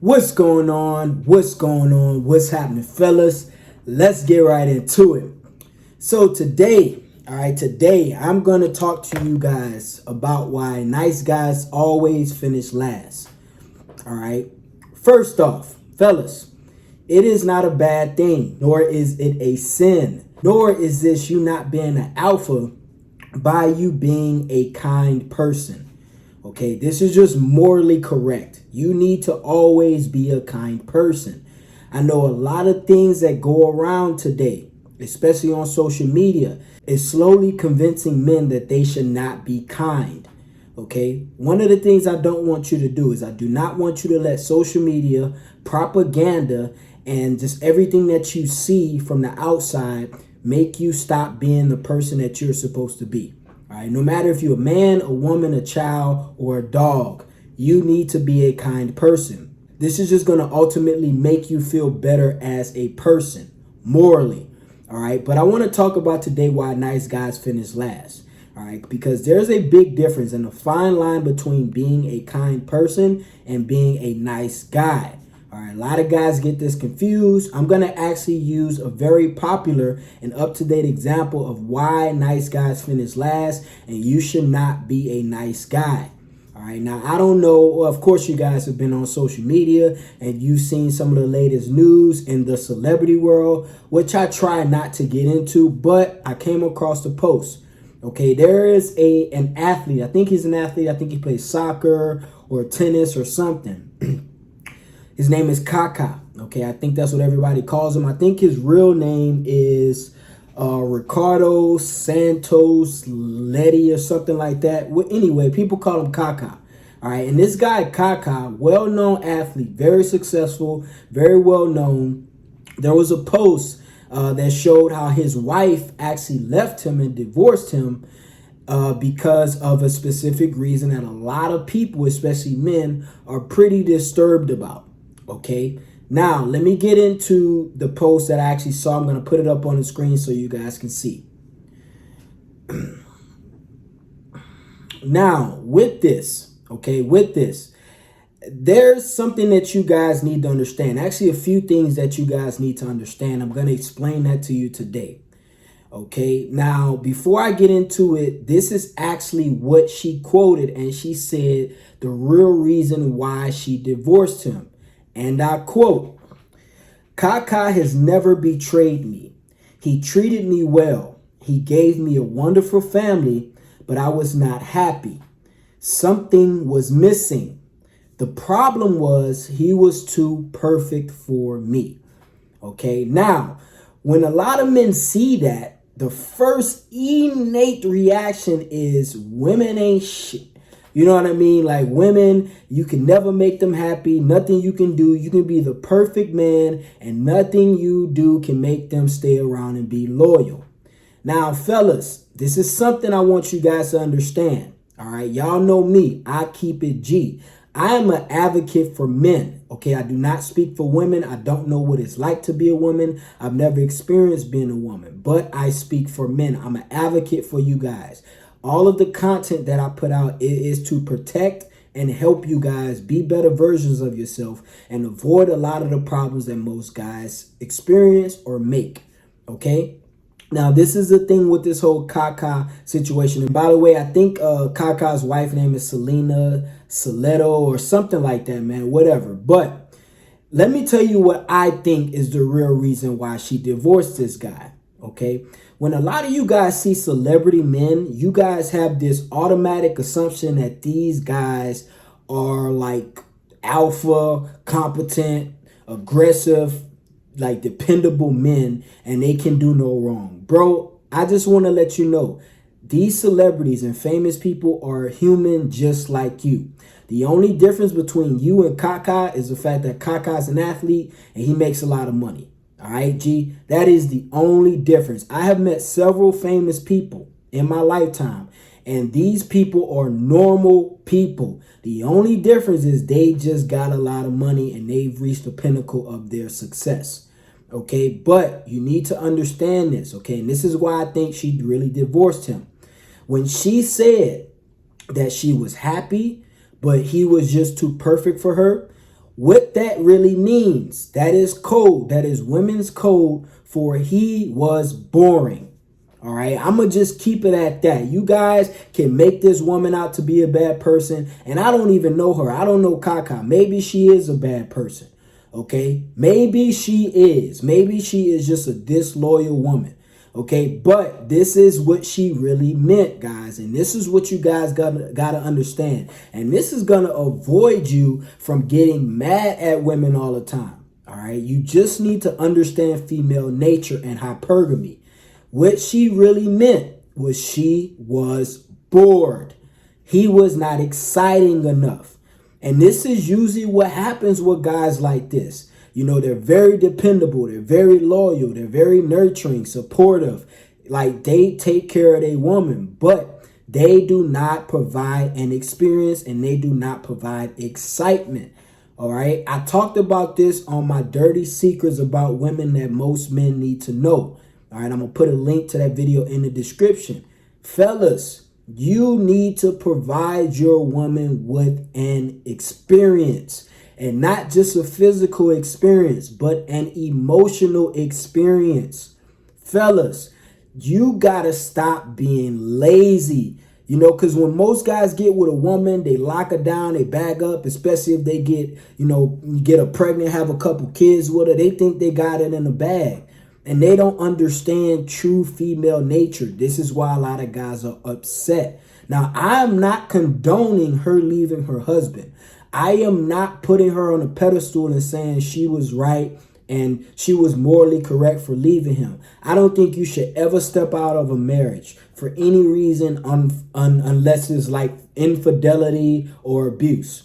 What's going on? What's going on? What's happening, fellas? Let's get right into it. So today I'm going to talk to you guys about why nice guys always finish last. All right. First off, fellas, it is not a bad thing, nor is it a sin, nor is this you not being an alpha by you being a kind person. Okay, this is just morally correct. You need to always be a kind person. I know a lot of things that go around today, especially on social media, is slowly convincing men that they should not be kind. Okay, one of the things I don't want you to do is I do not want you to let social media, propaganda, and just everything that you see from the outside make you stop being the person that you're supposed to be. All right, no matter if you're a man, a woman, a child, or a dog, you need to be a kind person. This is just going to ultimately make you feel better as a person, morally. All right, but I want to talk about today why nice guys finish last. All right, because there's a big difference and a fine line between being a kind person and being a nice guy. All right, a lot of guys get this confused. I'm going to actually use a very popular and up-to-date example of why nice guys finish last and you should not be a nice guy. All right, now I don't know. Well, of course, you guys have been on social media and you've seen some of the latest news in the celebrity world, which I try not to get into, but I came across the post. Okay, there is an athlete. I think he's an athlete. I think he plays soccer or tennis or something. His name is Kaka. Okay, I think that's what everybody calls him. I think his real name is Ricardo Santos Letty or something like that. Well, anyway, people call him Kaka. All right, and this guy Kaka, well-known athlete, very successful, very well-known. There was a post that showed how his wife actually left him and divorced him because of a specific reason that a lot of people, especially men, are pretty disturbed about. Okay, now let me get into the post that I actually saw. I'm going to put it up on the screen so you guys can see. Now, with this, there's something that you guys need to understand. Actually, a few things that you guys need to understand. I'm going to explain that to you today. Okay, now, before I get into it, this is actually what she quoted, and she said the real reason why she divorced him. And I quote, "Kaka has never betrayed me. He treated me well. He gave me a wonderful family, but I was not happy. Something was missing. The problem was he was too perfect for me." Okay, now, when a lot of men see that, the first innate reaction is women ain't shit. You know what I mean? Like, women, you can never make them happy. Nothing you can do. You can be the perfect man and nothing you do can make them stay around and be loyal. Now, fellas, this is something I want you guys to understand. All right. Y'all know me. I keep it G. I am an advocate for men. Okay. I do not speak for women. I don't know what it's like to be a woman. I've never experienced being a woman, but I speak for men. I'm an advocate for you guys. All of the content that I put out is to protect and help you guys be better versions of yourself and avoid a lot of the problems that most guys experience or make. Okay. Now, this is the thing with this whole Kaka situation. And by the way, I think Kaka's wife name is Selena Soleto or something like that, man, whatever. But let me tell you what I think is the real reason why she divorced this guy. Okay. When a lot of you guys see celebrity men, you guys have this automatic assumption that these guys are like alpha, competent, aggressive, like dependable men, and they can do no wrong. Bro, I just want to let you know, these celebrities and famous people are human just like you. The only difference between you and Kaka is the fact that Kaka is an athlete and he makes a lot of money. All right, G, that is the only difference. I have met several famous people in my lifetime, and these people are normal people. The only difference is they just got a lot of money and they've reached the pinnacle of their success. Okay, but you need to understand this. Okay, and this is why I think she really divorced him. When she said that she was happy, but he was just too perfect for her, What that really means, that is code. That is women's code for he was boring. All right, I'm going to just keep it at that. You guys can make this woman out to be a bad person, and I don't even know her. I don't know Kaka. Maybe she is a bad person, okay? Maybe she is. Maybe she is just a disloyal woman, okay? But this is what she really meant, guys, and this is what you guys got to understand. And this is going to avoid you from getting mad at women all the time, all right? You just need to understand female nature and hypergamy. What she really meant was she was bored. He was not exciting enough. And this is usually what happens with guys like this. You know, they're very dependable. They're very loyal. They're very nurturing, supportive. Like, they take care of their woman, but they do not provide an experience and they do not provide excitement. All right. I talked about this on my dirty secrets about women that most men need to know. All right, I'm going to put a link to that video in the description. Fellas, you need to provide your woman with an experience, and not just a physical experience, but an emotional experience. Fellas, you got to stop being lazy. You know, because when most guys get with a woman, they lock her down, they bag up, especially if they get, get her pregnant, have a couple kids with her. They think they got it in the bag. And they don't understand true female nature. This is why a lot of guys are upset. Now, I'm not condoning her leaving her husband. I am not putting her on a pedestal and saying she was right and she was morally correct for leaving him. I don't think you should ever step out of a marriage for any reason unless it's like infidelity or abuse.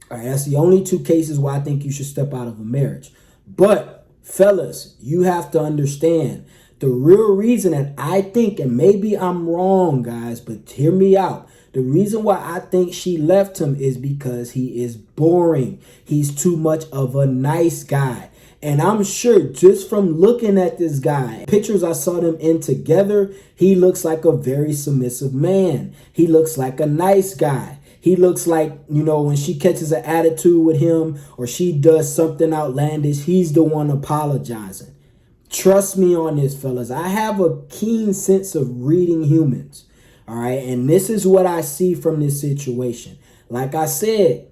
All right, that's the only two cases where I think you should step out of a marriage. But fellas, you have to understand the real reason that I think, and maybe I'm wrong, guys, but hear me out. The reason why I think she left him is because he is boring. He's too much of a nice guy. And I'm sure just from looking at this guy, pictures I saw them in together, he looks like a very submissive man. He looks like a nice guy. He looks like, when she catches an attitude with him or she does something outlandish, he's the one apologizing. Trust me on this, fellas. I have a keen sense of reading humans. All right. And this is what I see from this situation. Like I said,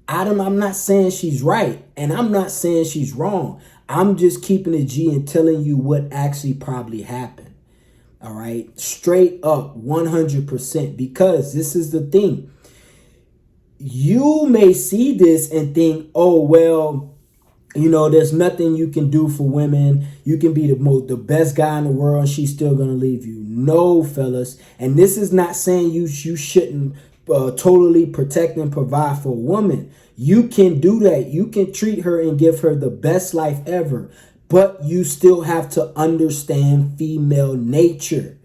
I'm not saying she's right and I'm not saying she's wrong. I'm just keeping it G and telling you what actually probably happened. All right. Straight up 100%, because this is the thing. You may see this and think, oh, well, there's nothing you can do for women. You can be the best guy in the world and she's still going to leave you. No, fellas. And this is not saying you shouldn't totally protect and provide for a woman. You can do that. You can treat her and give her the best life ever. But you still have to understand female nature.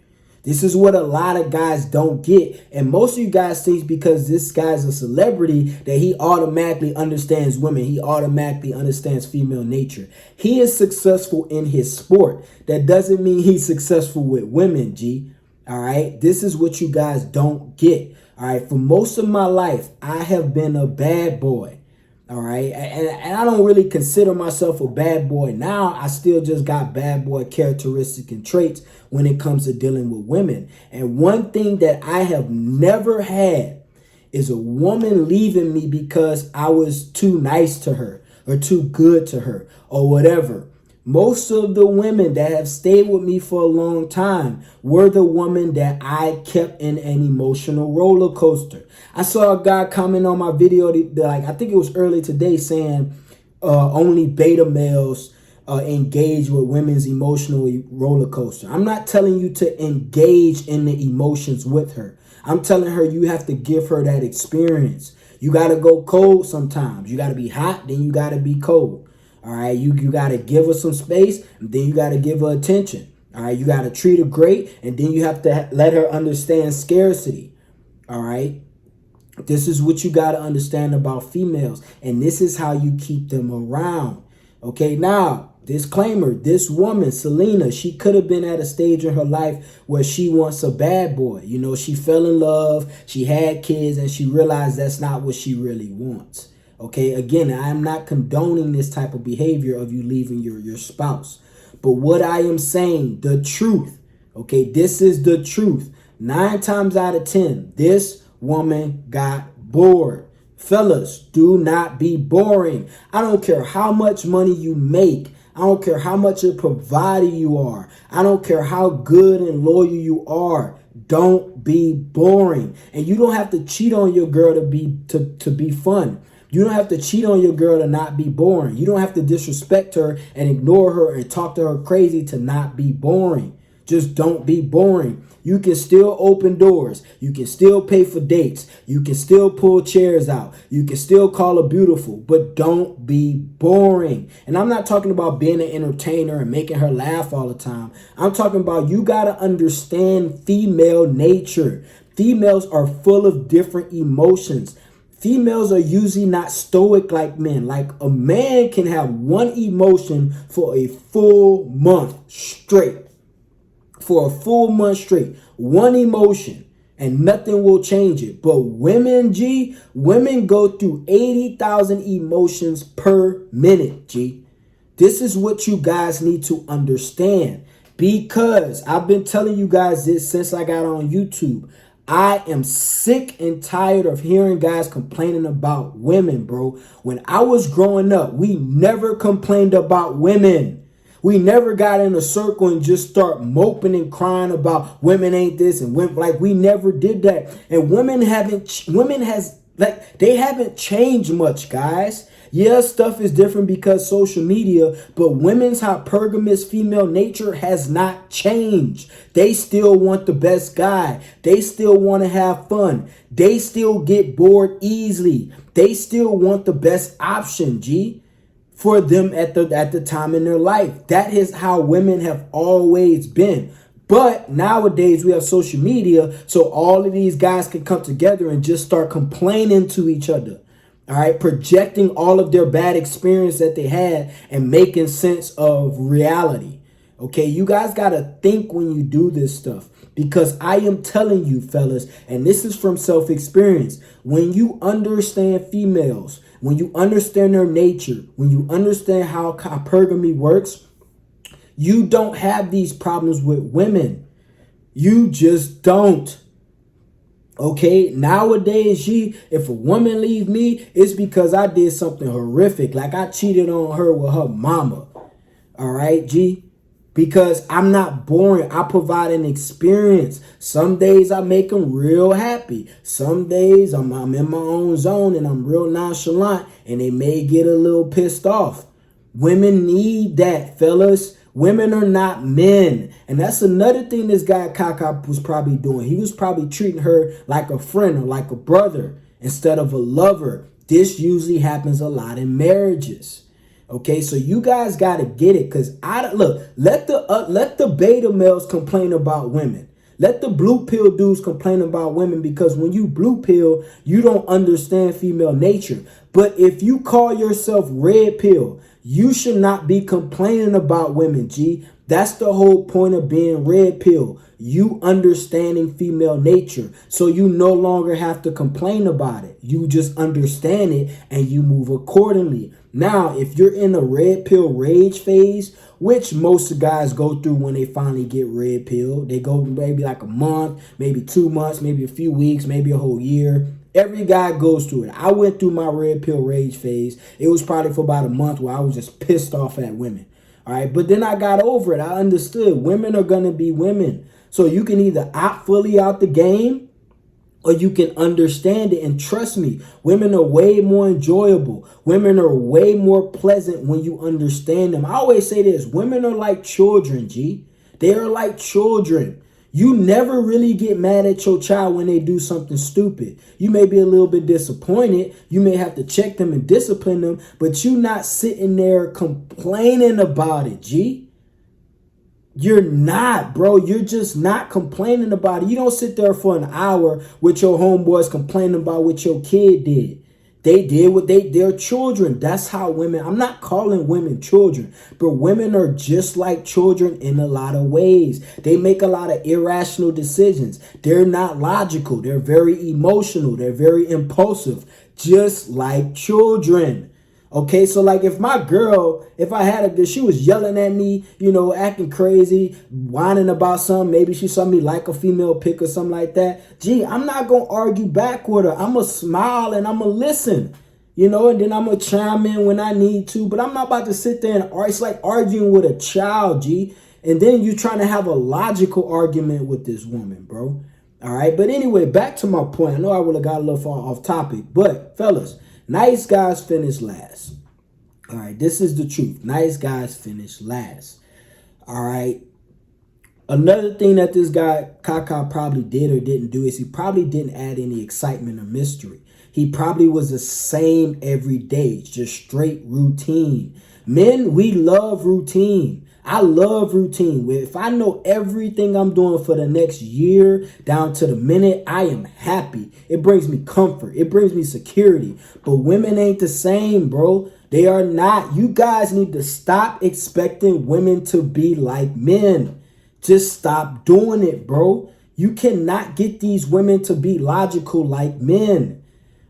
This is what a lot of guys don't get. And most of you guys think because this guy's a celebrity that he automatically understands women. He automatically understands female nature. He is successful in his sport. That doesn't mean he's successful with women, G. All right. This is what you guys don't get. All right. For most of my life, I have been a bad boy. All right. And I don't really consider myself a bad boy now. I still just got bad boy characteristics and traits when it comes to dealing with women. And one thing that I have never had is a woman leaving me because I was too nice to her or too good to her or whatever. Most of the women that have stayed with me for a long time were the women that I kept in an emotional roller coaster. I saw a guy comment on my video, I think it was early today, saying only beta males engage with women's emotional roller coaster. I'm not telling you to engage in the emotions with her. I'm telling her you have to give her that experience. You got to go cold sometimes. You got to be hot, then you got to be cold. All right, you got to give her some space, and then you got to give her attention. All right, you got to treat her great, and then you have to let her understand scarcity. All right, this is what you got to understand about females, and this is how you keep them around. Okay, now, disclaimer, this woman, Selena, she could have been at a stage in her life where she wants a bad boy. She fell in love, she had kids, and she realized that's not what she really wants. Okay, again, I am not condoning this type of behavior of you leaving your spouse. But what I am saying, the truth, okay, this is the truth. 9 times out of 10, this woman got bored. Fellas, do not be boring. I don't care how much money you make. I don't care how much a provider you are. I don't care how good and loyal you are. Don't be boring. And you don't have to cheat on your girl to be fun. You don't have to cheat on your girl to not be boring. You don't have to disrespect her and ignore her and talk to her crazy to not be boring. Just don't be boring. You can still open doors. You can still pay for dates. You can still pull chairs out. You can still call her beautiful, but don't be boring. And I'm not talking about being an entertainer and making her laugh all the time. I'm talking about you got to understand female nature. Females are full of different emotions. Females are usually not stoic like men. Like a man can have one emotion for a full month straight. For a full month straight, one emotion, and nothing will change it. But women, G, women go through 80,000 emotions per minute, G. This is what you guys need to understand, because I've been telling you guys this since I got on YouTube. I am sick and tired of hearing guys complaining about women, bro. When I was growing up, we never complained about women. We never got in a circle and just start moping and crying about women ain't this and women, like we never did that. And they haven't changed much, guys. Yeah, stuff is different because social media, but women's hypergamous female nature has not changed. They still want the best guy. They still want to have fun. They still get bored easily. They still want the best option, G, for them at the time in their life. That is how women have always been. But nowadays we have social media, so all of these guys can come together and just start complaining to each other. All right, projecting all of their bad experience that they had and making sense of reality. Okay, you guys got to think when you do this stuff, because I am telling you, fellas, and this is from self-experience, when you understand females, when you understand their nature, when you understand how hypergamy works, you don't have these problems with women. You just don't. Okay, nowadays, G, if a woman leave me, it's because I did something horrific. Like I cheated on her with her mama. All right, G. Because I'm not boring. I provide an experience. Some days I make them real happy. Some days I'm in my own zone and I'm real nonchalant and they may get a little pissed off. Women need that, fellas. Women are not men. And that's another thing this guy Kaka was probably doing. He was probably treating her like a friend or like a brother instead of a lover. This usually happens a lot in marriages. Okay, so you guys got to get it, because let the beta males complain about women. Let the blue pill dudes complain about women, because when you blue pill, you don't understand female nature. But if you call yourself red pill, you should not be complaining about women, G. That's the whole point of being red pill. You understanding female nature. So you no longer have to complain about it. You just understand it and you move accordingly. Now, if you're in a red pill rage phase, which most guys go through when they finally get red pill, they go maybe like a month, maybe 2 months, maybe a few weeks, maybe a whole year. Every guy goes through it. I went through my red pill rage phase. It was probably for about a month where I was just pissed off at women. All right. But then I got over it. I understood women are going to be women. So you can either opt fully out the game or you can understand it. And trust me, women are way more enjoyable. Women are way more pleasant when you understand them. I always say this. Women are like children, G. They are like children. You never really get mad at your child when they do something stupid. You may be a little bit disappointed. You may have to check them and discipline them, but you're not sitting there complaining about it, G. You're not, bro. You're just not complaining about it. You don't sit there for an hour with your homeboys complaining about what your kid did. They did what they're children. That's how women, I'm not calling women children, but women are just like children in a lot of ways. They make a lot of irrational decisions. They're not logical. They're very emotional. They're very impulsive. just like children. Okay, so like if my girl, if I had a girl, she was yelling at me, acting crazy, whining about something, maybe she saw me like a female pic or something like that. Gee, I'm not going to argue back with her. I'm going to smile and I'm going to listen, and then I'm going to chime in when I need to. But I'm not about to sit there and argue. It's like arguing with a child, G. And then you trying to have a logical argument with this woman, bro. All right, but anyway, back to my point. I know I would have got a little far off topic, but fellas, nice guys finish last. All right, this is the truth. Nice guys finish last. All right. Another thing that this guy, Kaka, probably did or didn't do is he probably didn't add any excitement or mystery. He probably was the same every day, just straight routine. Men, we love routine. I love routine. If I know everything I'm doing for the next year down to the minute, I am happy. It brings me comfort. It brings me security. But women ain't the same, bro. They are not. You guys need to stop expecting women to be like men. Just stop doing it, bro. You cannot get these women to be logical like men.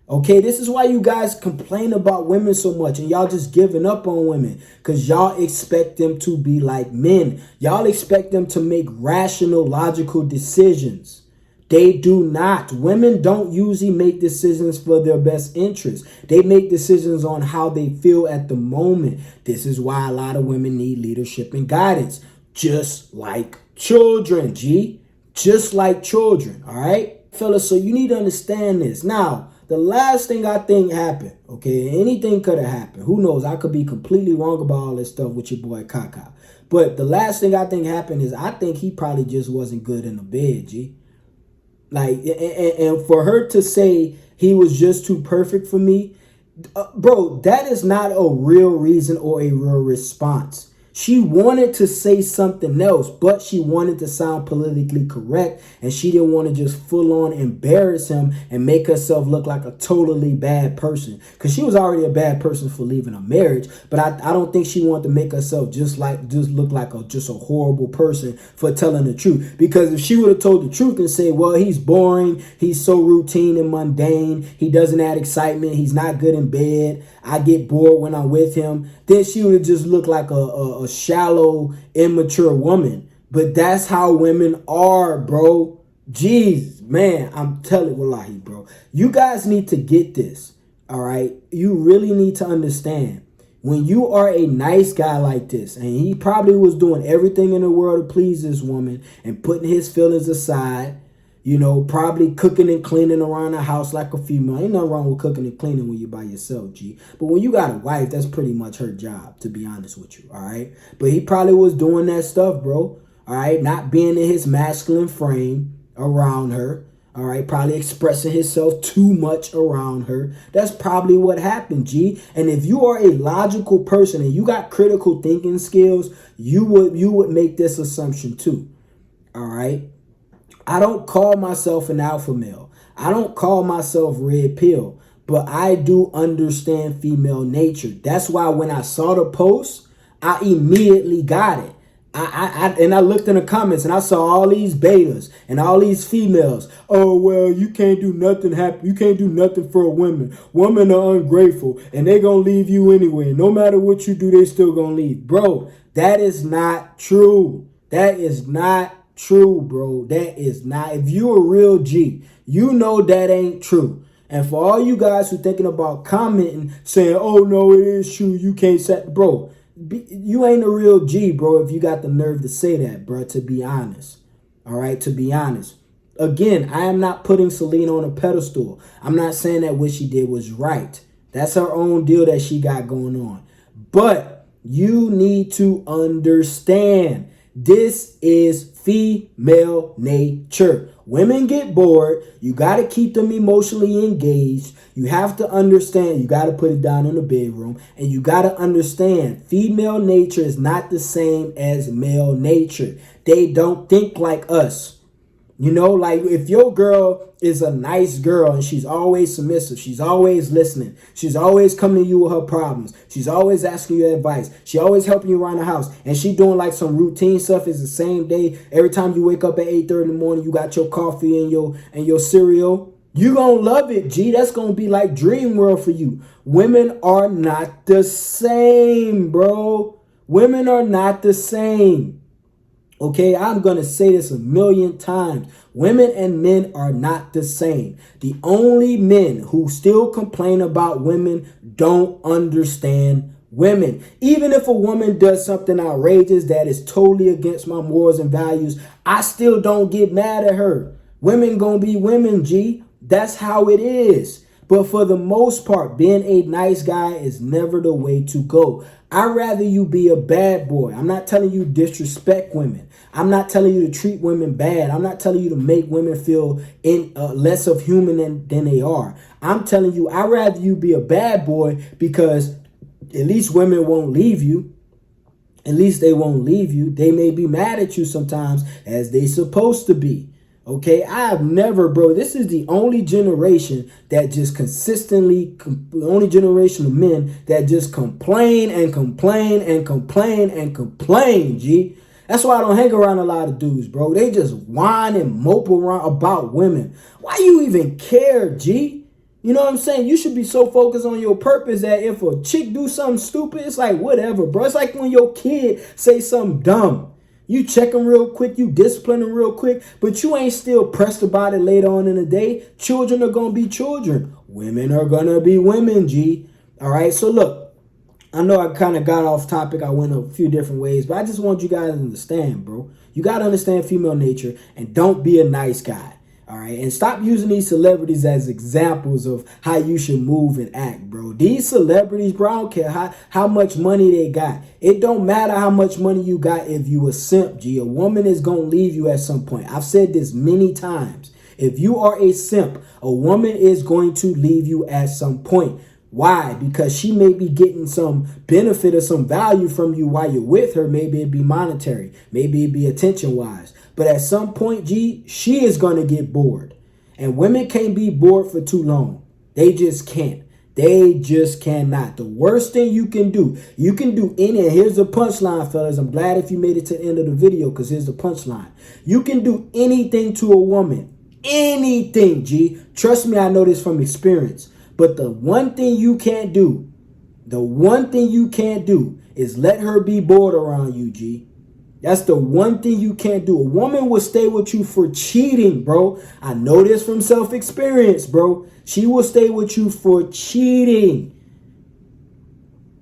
Okay, this is why you guys complain about women so much and y'all just giving up on women because y'all expect them to be like men. Y'all expect them to make rational, logical decisions. They do not. Women don't usually make decisions for their best interest. They make decisions on how they feel at the moment. This is why a lot of women need leadership and guidance, just like children, G. Just like children, all right? Fellas, so you need to understand this. Now, the last thing I think happened, okay, anything could have happened. Who knows? I could be completely wrong about all this stuff with your boy Kaka. But the last thing I think happened is I think he probably just wasn't good in the bed, G. Like, and for her to say he was just too perfect for me, bro, that is not a real reason or a real response. She wanted to say something else, but she wanted to sound politically correct, and she didn't want to just full on embarrass him and make herself look like a totally bad person. Because she was already a bad person for leaving a marriage, but I don't think she wanted to make herself just look like just a horrible person for telling the truth. Because if she would have told the truth and say, well, he's boring, he's so routine and mundane, he doesn't add excitement, he's not good in bed, I get bored when I'm with him, then she would have just looked like a shallow, immature woman. But that's how women are, bro. Jeez, man, I'm telling wallahi, bro. You guys need to get this, all right? You really need to understand. When you are a nice guy like this, and he probably was doing everything in the world to please this woman and putting his feelings aside, probably cooking and cleaning around the house like a female. Ain't nothing wrong with cooking and cleaning when you're by yourself, G. But when you got a wife, that's pretty much her job, to be honest with you, all right? But he probably was doing that stuff, bro, all right? Not being in his masculine frame around her, all right? Probably expressing himself too much around her. That's probably what happened, G. And if you are a logical person and you got critical thinking skills, you would make this assumption too, all right? I don't call myself an alpha male. I don't call myself red pill, but I do understand female nature. That's why when I saw the post, I immediately got it. I looked in the comments and I saw all these betas and all these females. Oh, well, you can't do nothing happy. You can't do nothing for a woman. Women are ungrateful and they going to leave you anyway. No matter what you do, they still going to leave. Bro, that is not true. That is not true, bro. That is not. If you a real G, you know that ain't true. And for all you guys who thinking about commenting saying, oh no, it is true, you can't say, bro, you ain't a real G, bro, if you got the nerve to say that, bro, to be honest. All right, to be honest. Again, I am not putting Selena on a pedestal. I'm not saying that what she did was right. That's her own deal that she got going on. But you need to understand, this is female nature. Women get bored. You got to keep them emotionally engaged. You have to understand. You got to put it down in the bedroom. And you got to understand, female nature is not the same as male nature. They don't think like us. Like if your girl is a nice girl and she's always submissive, she's always listening, she's always coming to you with her problems, she's always asking you advice, she always helping you around the house, and she doing like some routine stuff, is the same day. Every time you wake up at 8:30 in the morning, you got your coffee and your cereal. You gonna love it, G. That's gonna be like dream world for you. Women are not the same, bro. Women are not the same. Okay, I'm going to say this a million times. Women and men are not the same. The only men who still complain about women don't understand women. Even if a woman does something outrageous that is totally against my morals and values, I still don't get mad at her. Women gonna be women, G. That's how it is. But for the most part, being a nice guy is never the way to go. I'd rather you be a bad boy. I'm not telling you disrespect women. I'm not telling you to treat women bad. I'm not telling you to make women feel less of human than they are. I'm telling you, I'd rather you be a bad boy because at least women won't leave you. At least they won't leave you. They may be mad at you sometimes as they supposed to be. Okay, I have never, bro, this is the only generation that just consistently, the only generation of men that just complain and complain and complain and complain, G. That's why I don't hang around a lot of dudes, bro. They just whine and mope around about women. Why you even care, G? You know what I'm saying? You should be so focused on your purpose that if a chick do something stupid, it's like, whatever, bro. It's like when your kid say something dumb. You check them real quick, you discipline them real quick, but you ain't still pressed about it later on in the day. Children are going to be children. Women are going to be women, G. All right, so look, I know I kind of got off topic. I went a few different ways, but I just want you guys to understand, bro. You got to understand female nature and don't be a nice guy. All right, and stop using these celebrities as examples of how you should move and act, bro. These celebrities, bro, I don't care how much money they got. It don't matter how much money you got if you a simp, G. A woman is going to leave you at some point. I've said this many times. If you are a simp, a woman is going to leave you at some point. Why? Because she may be getting some benefit or some value from you while you're with her. Maybe it be monetary. Maybe it be attention-wise. But at some point, G, she is going to get bored. And women can't be bored for too long. They just can't. They just cannot. The worst thing you can do any, and here's the punchline, fellas. I'm glad if you made it to the end of the video because here's the punchline. You can do anything to a woman. Anything, G. Trust me, I know this from experience. But the one thing you can't do is let her be bored around you, G. That's the one thing you can't do. A woman will stay with you for cheating, bro. I know this from self-experience, bro. She will stay with you for cheating.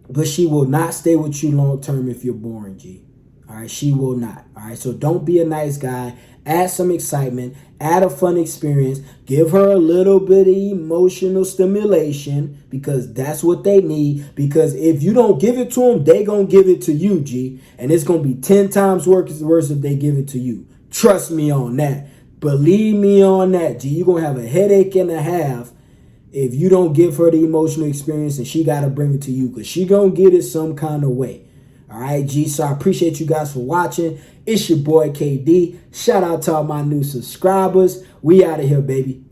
But she will not stay with you long term if you're boring, G. All right, she will not. All right, so don't be a nice guy. Add some excitement. Add a fun experience. Give her a little bit of emotional stimulation because that's what they need. Because if you don't give it to them, they going to give it to you, G. And it's going to be 10 times worse if they give it to you. Trust me on that. Believe me on that, G. You're going to have a headache and a half if you don't give her the emotional experience and she got to bring it to you because she going to get it some kind of way. All right, G. So I appreciate you guys for watching. It's your boy KD. Shout out to all my new subscribers. We out of here, baby.